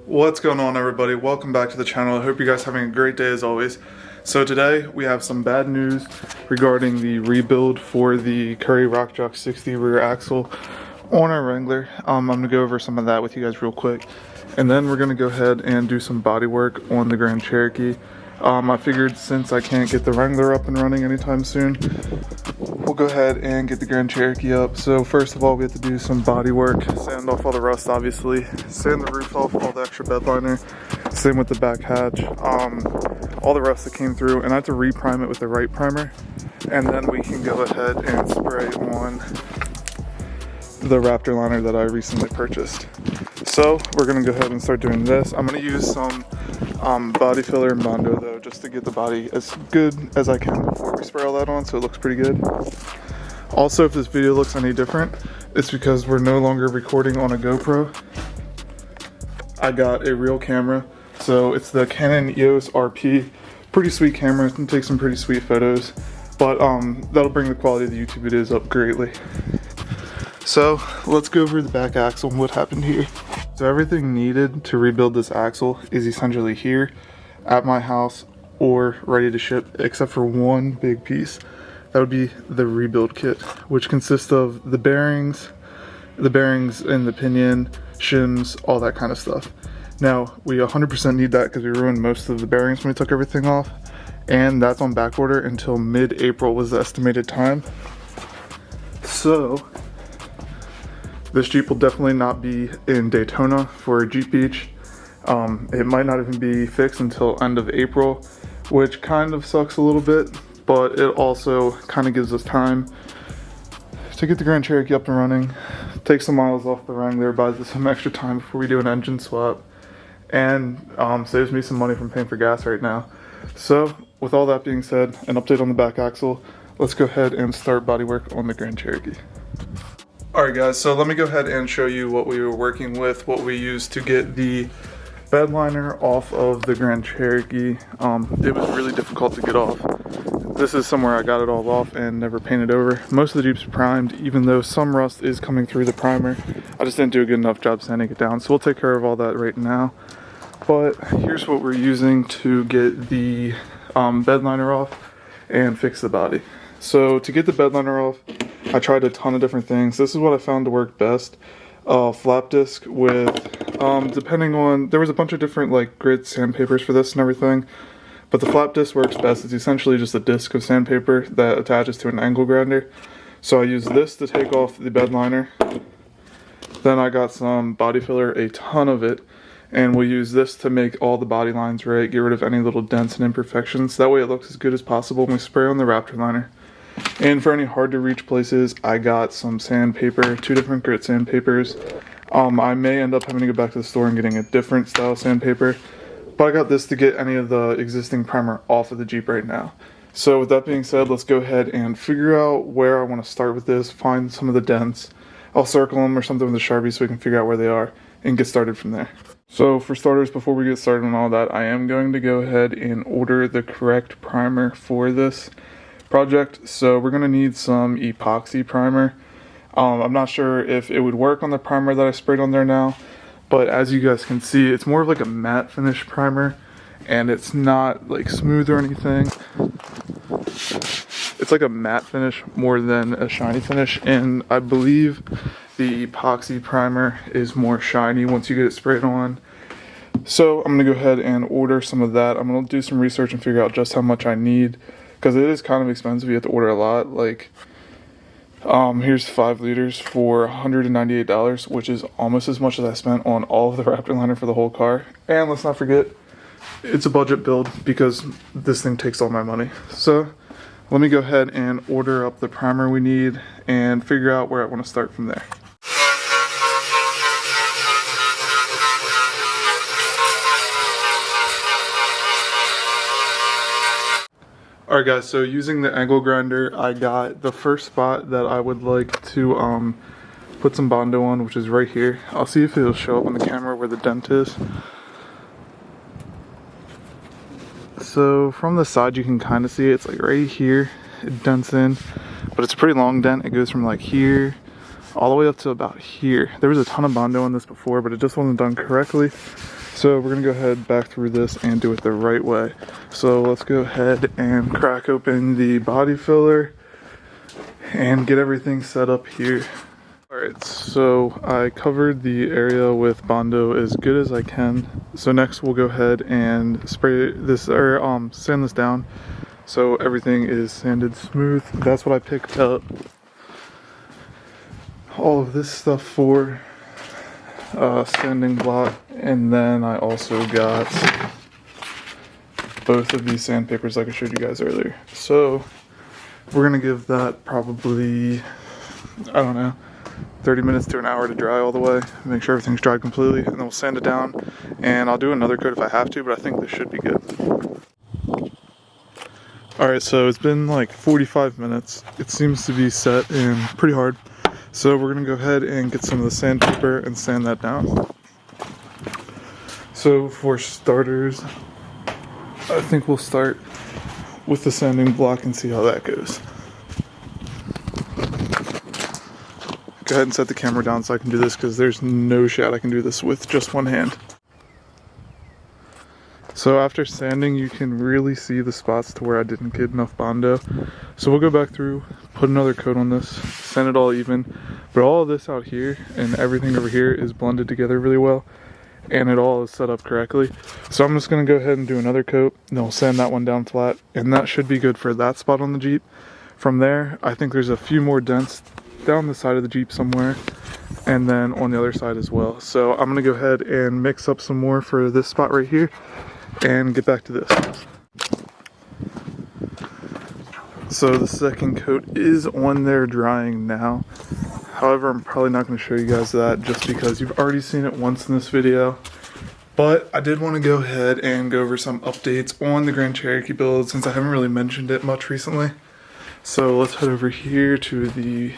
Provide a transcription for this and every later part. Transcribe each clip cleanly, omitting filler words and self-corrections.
What's going on, everybody? Welcome back to the channel. I hope you guys are having a great day as always. So today we have some bad news regarding the rebuild for the Curry Rock Jock 60 rear axle on our Wrangler. I'm going to go over some of that with you guys real quick, and then we're going to go ahead and do some body work on the Grand Cherokee. I figured since I can't get the Wrangler up and running anytime soon, we'll go ahead and get the Grand Cherokee up. So first of all, we have to do some body work, sand off all the rust obviously, sand the roof off all the extra bed liner, same with the back hatch, all the rust that came through, and I have to re-prime it with the right primer, and then we can go ahead and spray on the Raptor liner that I recently purchased. So we're gonna go ahead and start doing this. I'm gonna use some body filler and Bondo though, just to get the body as good as I can before we spray all that on, so it looks pretty good. Also, if this video looks any different, it's because we're no longer recording on a GoPro. I got a real camera, so it's the Canon EOS RP. Pretty sweet camera, it can take some pretty sweet photos, but that'll bring the quality of the YouTube videos up greatly. So let's go over the back axle and what happened here. So everything needed to rebuild this axle is essentially here at my house or ready to ship, except for one big piece. That would be the rebuild kit, which consists of the bearings in the pinion, shims, all that kind of stuff. Now, we 100% need that because we ruined most of the bearings when we took everything off, and that's on back order until mid-April was the estimated time. So this Jeep will definitely not be in Daytona for Jeep Beach. It might not even be fixed until end of April, which kind of sucks a little bit, but it also kind of gives us time to get the Grand Cherokee up and running, take some miles off the Wrangler, buys us some extra time before we do an engine swap, and saves me some money from paying for gas right now. So with all that being said, an update on the back axle, let's go ahead and start bodywork on the Grand Cherokee. Alright guys, so let me go ahead and show you what we were working with, what we used to get the bed liner off of the Grand Cherokee. It was really difficult to get off. This is somewhere I got it all off and never painted over. Most of the Jeeps are primed, even though some rust is coming through the primer. I just didn't do a good enough job sanding it down, so we'll take care of all that right now. But here's what we're using to get the bed liner off and fix the body. So to get the bed liner off, I tried a ton of different things. This is what I found to work best. Flap disc with, depending on, there was a bunch of different like grit sandpapers for this and everything, but the flap disc works best. It's essentially just a disc of sandpaper that attaches to an angle grinder. So I used this to take off the bed liner. Then I got some body filler, a ton of it, and we'll use this to make all the body lines right, get rid of any little dents and imperfections. That way it looks as good as possible when we spray on the Raptor liner. And for any hard to reach places, I got some sandpaper, 2 different grit sandpapers. I may end up having to go back to the store and getting a different style sandpaper, but I got this to get any of the existing primer off of the Jeep right now. So with that being said, let's go ahead and figure out where I want to start with this, find some of the dents. I'll circle them or something with a Sharpie so we can figure out where they are and get started from there. So for starters, before we get started on all that, I am going to go ahead and order the correct primer for this project. So we're going to need some epoxy primer. I'm not sure if it would work on the primer that I sprayed on there now, but as you guys can see, it's more of like a matte finish primer, and it's not like smooth or anything. It's like a matte finish more than a shiny finish, and I believe the epoxy primer is more shiny once you get it sprayed on. So I'm going to go ahead and order some of that. I'm going to do some research and figure out just how much I need, because it is kind of expensive. You have to order a lot. Like, here's 5 liters for $198, which is almost as much as I spent on all of the Raptor liner for the whole car. And let's not forget, it's a budget build because this thing takes all my money. So let me go ahead and order up the primer we need and figure out where I want to start from there. Alright guys, so using the angle grinder, I got the first spot that I would like to put some Bondo on, which is right here. I'll see if it'll show up on the camera where the dent is. So from the side you can kind of see it. It's like right here, it dents in, but it's a pretty long dent. It goes from like here all the way up to about here. There was a ton of Bondo on this before, but it just wasn't done correctly. So we're gonna go ahead back through this and do it the right way. So let's go ahead and crack open the body filler and get everything set up here. Alright, so I covered the area with Bondo as good as I can. So next we'll go ahead and spray this, or sand this down so everything is sanded smooth. That's what I picked up all of this stuff for, sanding block, and then I also got both of these sandpapers like I showed you guys earlier. So we're gonna give that probably, I don't know, 30 minutes to an hour to dry all the way, make sure everything's dried completely, and then we'll sand it down, and I'll do another coat if I have to, but I think this should be good. Alright, so it's been like 45 minutes. It seems to be set in pretty hard. So we're gonna go ahead and get some of the sandpaper and sand that down. So for starters, I think we'll start with the sanding block and see how that goes. Go ahead and set the camera down so I can do this, because there's no shot I can do this with just one hand. So after sanding, you can really see the spots to where I didn't get enough Bondo. So we'll go back through, put another coat on this, sand it all even. But all of this out here and everything over here is blended together really well, and it all is set up correctly. So I'm just gonna go ahead and do another coat, and then we'll sand that one down flat, and that should be good for that spot on the Jeep. From there, I think there's a few more dents down the side of the Jeep somewhere, and then on the other side as well. So I'm gonna go ahead and mix up some more for this spot right here and get back to this. So the second coat is on there drying now. However, I'm probably not going to show you guys that just because you've already seen it once in this video. But I did want to go ahead and go over some updates on the Grand Cherokee build since I haven't really mentioned it much recently. So let's head over here to the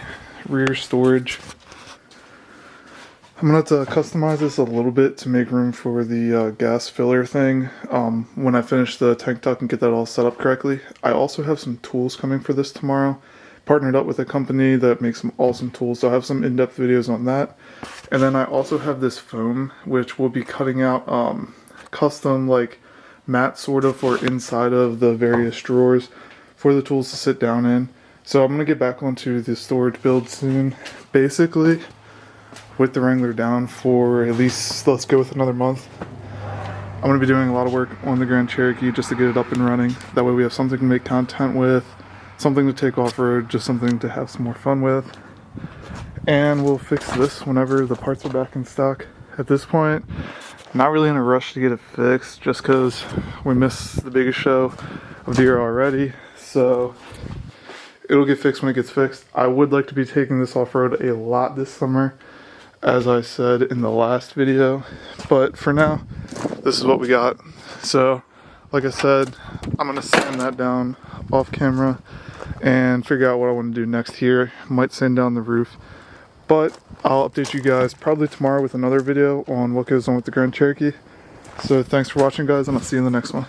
rear storage. I'm going to have to customize this a little bit to make room for the gas filler thing when I finish the tank top and get that all set up correctly. I also have some tools coming for this tomorrow. Partnered up with a company that makes some awesome tools, so I have some in-depth videos on that. And then I also have this foam, which will be cutting out custom like mat sort of for inside of the various drawers for the tools to sit down in. So I'm going to get back onto the storage build soon. Basically, with the Wrangler down for at least, let's go with another month. I'm going to be doing a lot of work on the Grand Cherokee just to get it up and running. That way we have something to make content with, something to take off-road, just something to have some more fun with. And we'll fix this whenever the parts are back in stock. At this point, not really in a rush to get it fixed, just because we missed the biggest show of the year already. So it'll get fixed when it gets fixed. I would like to be taking this off-road a lot this summer, as I said in the last video. But for now, this is what we got. So, like I said, I'm going to sand that down off camera and figure out what I want to do next here. Might sand down the roof. But I'll update you guys probably tomorrow with another video on what goes on with the Grand Cherokee. So thanks for watching, guys, and I'll see you in the next one.